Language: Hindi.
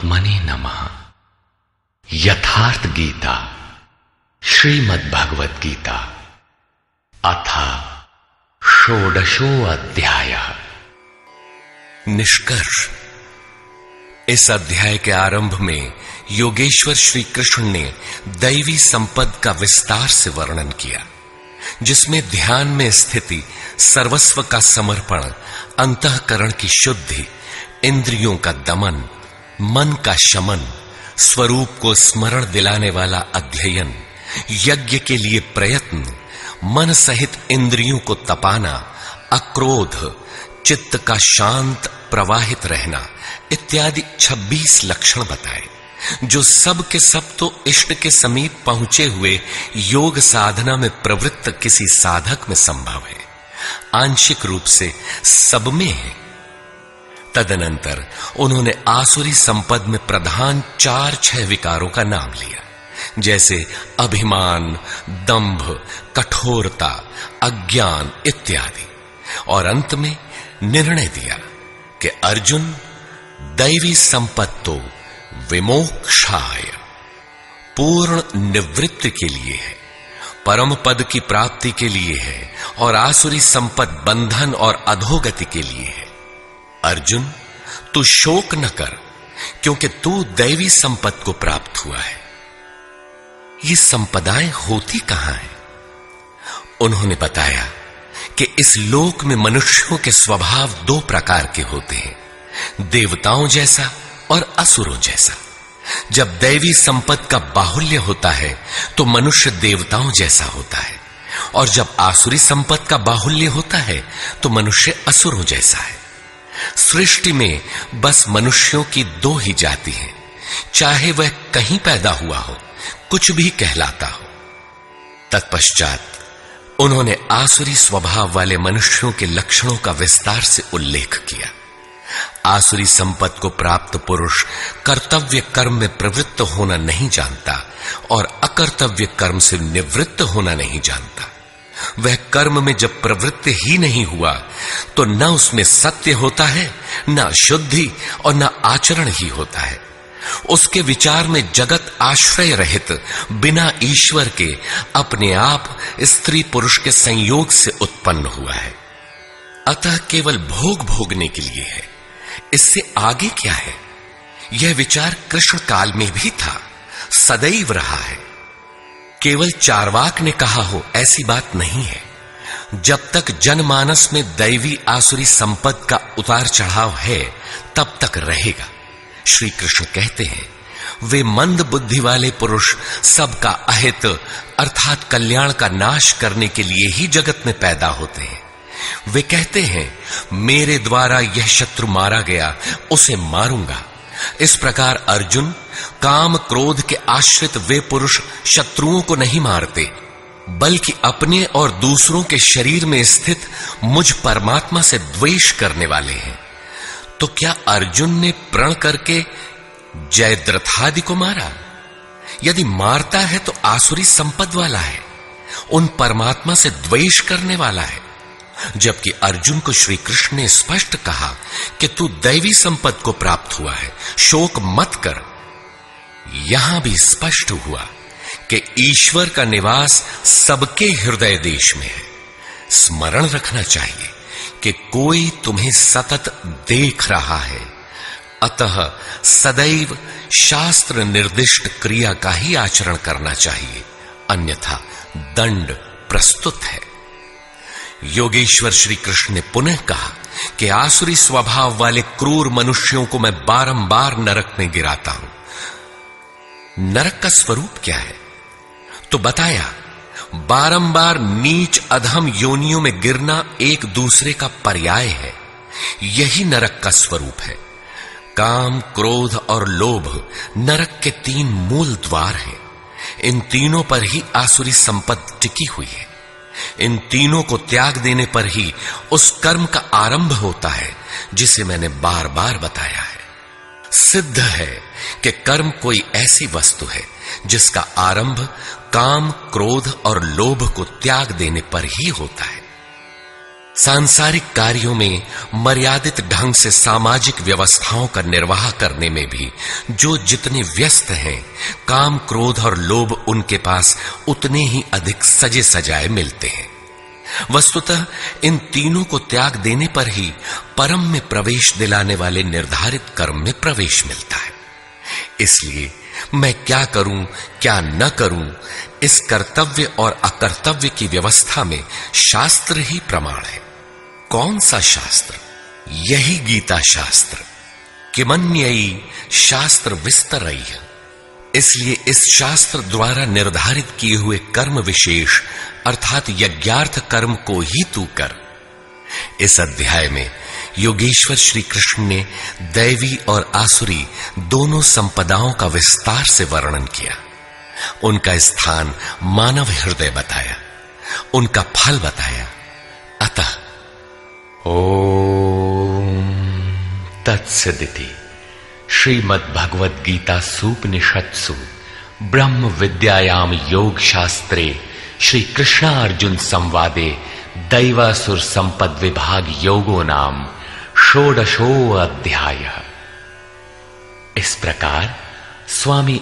परमात्मने नमः। यथार्थ गीता श्रीमद् भगवत गीता अथ षोडशो अध्यायः। निष्कर्ष। इस अध्याय के आरंभ में योगेश्वर श्री कृष्ण ने दैवी संपद का विस्तार से वर्णन किया, जिसमें ध्यान में स्थिति, सर्वस्व का समर्पण, अंतःकरण की शुद्धि, इंद्रियों का दमन, मन का शमन, स्वरूप को स्मरण दिलाने वाला अध्ययन, यज्ञ के लिए प्रयत्न, मन सहित इंद्रियों को तपाना, अक्रोध, चित्त का शांत प्रवाहित रहना इत्यादि 26 लक्षण बताए, जो सब के सब तो इष्ट के समीप पहुंचे हुए योग साधना में प्रवृत्त किसी साधक में संभव है, आंशिक रूप से सब में है। तदनंतर उन्होंने आसुरी संपद में प्रधान 4-6 विकारों का नाम लिया, जैसे अभिमान, दंभ, कठोरता, अज्ञान इत्यादि, और अंत में निर्णय दिया कि अर्जुन, दैवी संपत्तो विमोक्षाय, पूर्ण निवृत्ति के लिए है, परम पद की प्राप्ति के लिए है, और आसुरी संपद बंधन और अधोगति के लिए है। अर्जुन, तू शोक न कर, क्योंकि तू दैवी संपत्ति को प्राप्त हुआ है। ये संपदाएं होती कहां हैं? उन्होंने बताया कि इस लोक में मनुष्यों के स्वभाव 2 प्रकार के होते हैं, देवताओं जैसा और असुरों जैसा। जब दैवी संपत्ति का बाहुल्य होता है तो मनुष्य देवताओं जैसा होता है, और जब आसुरी संपत्ति का बाहुल्य होता है तो मनुष्य असुरों जैसा है। सृष्टि में बस मनुष्यों की 2 ही जाति हैं, चाहे वह कहीं पैदा हुआ हो, कुछ भी कहलाता हो। तत्पश्चात उन्होंने आसुरी स्वभाव वाले मनुष्यों के लक्षणों का विस्तार से उल्लेख किया। आसुरी संपत्ति को प्राप्त पुरुष कर्तव्य कर्म में प्रवृत्त होना नहीं जानता और अकर्तव्य कर्म से निवृत्त होना नहीं जानता। वह कर्म में जब प्रवृत्त ही नहीं हुआ तो न उसमें सत्य होता है, न शुद्धि और न आचरण ही होता है। उसके विचार में जगत आश्रय रहित, बिना ईश्वर के, अपने आप स्त्री पुरुष के संयोग से उत्पन्न हुआ है, अतः केवल भोग भोगने के लिए है। इससे आगे क्या है? यह विचार कृष्ण काल में भी था, सदैव रहा है। केवल चार्वाक ने कहा हो ऐसी बात नहीं है। जब तक जनमानस में दैवी आसुरी संपत्ति का उतार चढ़ाव है, तब तक रहेगा। श्री कृष्ण कहते हैं, वे मंद बुद्धि वाले पुरुष सबका अहित अर्थात कल्याण का नाश करने के लिए ही जगत में पैदा होते हैं। वे कहते हैं, मेरे द्वारा यह शत्रु मारा गया, उसे मारूंगा। इस प्रकार अर्जुन, काम क्रोध के आश्रित वे पुरुष शत्रुओं को नहीं मारते, बल्कि अपने और दूसरों के शरीर में स्थित मुझ परमात्मा से द्वेष करने वाले हैं। तो क्या अर्जुन ने प्रण करके जयद्रथादि को मारा? यदि मारता है तो आसुरी संपद वाला है, उन परमात्मा से द्वेष करने वाला है। जबकि अर्जुन को श्री कृष्ण ने स्पष्ट कहा कि तू दैवी संपत्ति को प्राप्त हुआ है, शोक मत कर। यहां भी स्पष्ट हुआ कि ईश्वर का निवास सबके हृदय देश में है। स्मरण रखना चाहिए कि कोई तुम्हें सतत देख रहा है, अतः सदैव शास्त्र निर्दिष्ट क्रिया का ही आचरण करना चाहिए, अन्यथा दंड प्रस्तुत है। योगेश्वर श्री कृष्ण ने पुनः कहा कि आसुरी स्वभाव वाले क्रूर मनुष्यों को मैं बारंबार नरक में गिराता हूं। नरक का स्वरूप क्या है? तो बताया, बारंबार नीच अधम योनियों में गिरना एक दूसरे का पर्याय है। यही नरक का स्वरूप है। काम, क्रोध और लोभ नरक के 3 मूल द्वार हैं। इन तीनों पर ही आसुरी संपत्ति टिकी हुई है। इन तीनों को त्याग देने पर ही उस कर्म का आरंभ होता है जिसे मैंने बार बार बताया है। सिद्ध है कि कर्म कोई ऐसी वस्तु है जिसका आरंभ काम, क्रोध और लोभ को त्याग देने पर ही होता है। सांसारिक कार्यों में मर्यादित ढंग से सामाजिक व्यवस्थाओं का निर्वाह करने में भी जो जितने व्यस्त हैं, काम, क्रोध और लोभ उनके पास उतने ही अधिक सजे सजाए मिलते हैं। वस्तुतः इन तीनों को त्याग देने पर ही परम में प्रवेश दिलाने वाले निर्धारित कर्म में प्रवेश मिलता है। इसलिए मैं क्या करूं, क्या न करूं, इस कर्तव्य और अकर्तव्य की व्यवस्था में शास्त्र ही प्रमाण है। कौन सा शास्त्र? यही गीता शास्त्र। किमन्ययी शास्त्र विस्तरयी। इसलिए इस शास्त्र द्वारा निर्धारित किए हुए कर्म विशेष अर्थात यज्ञार्थ कर्म को ही तू कर। इस अध्याय में योगेश्वर श्री कृष्ण ने दैवी और आसुरी दोनों संपदाओं का विस्तार से वर्णन किया, उनका स्थान मानव हृदय बताया, उनका फल बताया। अतः ओम तत्सदिति श्रीमद् भगवद गीता सूपनिषत्सु ब्रह्म विद्यायाम योग शास्त्रे श्री कृष्णार्जुन संवादे दैवासुर संपद विभाग योगो नाम षोडशो अध्याय। इस प्रकार स्वामी